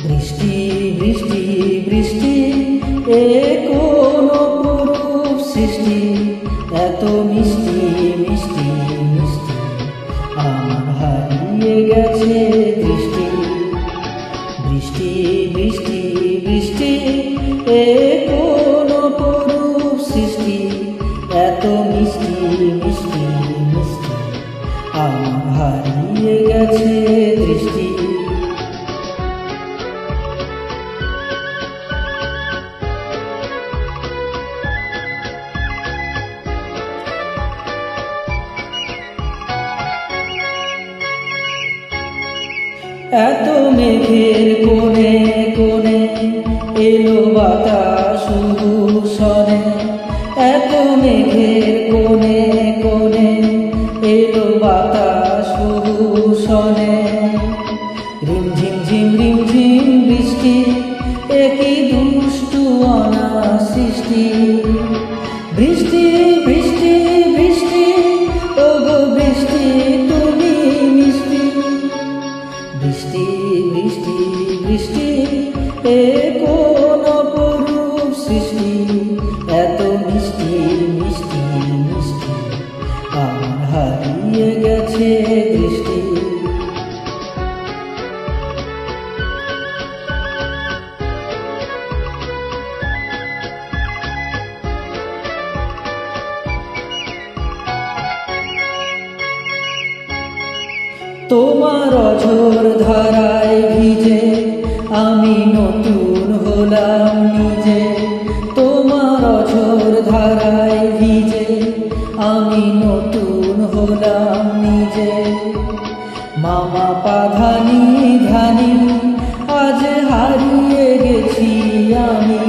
বৃষ্টি বৃষ্টি বৃষ্টি এ কোন অপরূপ সৃষ্টি, এত মিষ্টি মিষ্টি মিষ্টি আমার হারিয়ে গেছে দৃষ্টি। বৃষ্টি বৃষ্টি বৃষ্টি এ কোন অপরূপ সৃষ্টি, এত মিষ্টি মিষ্টি মিষ্টি আমার হারিয়ে গেছে দৃষ্টি। এত মেঘের কোণে কোণে এলো বাতাস শনে, এত মেঘের কোণে কোণে এলো বাতাস শনে। রিমঝিম ঝিম রিমঝিম বৃষ্টি, একই দুষ্টু অনার সৃষ্টি। বৃষ্টি বৃষ্টি বৃষ্টি ওগো বৃষ্টি তুমি মিষ্টি। বৃষ্টি বৃষ্টি বৃষ্টি এ কোন অপরূপ সৃষ্টি, এত মিষ্টি মিষ্টি মিষ্টি আমার হারিয়ে গেছে দৃষ্টি। তোমার অঝোর ধারায় ভিজে আমি নতুন হলাম নিজে। তোমার অঝোর ধারায় ভিজে আমি নতুন হলাম নিজে। মামা পাধানি ধানি আজ হারিয়ে গেছি আমি।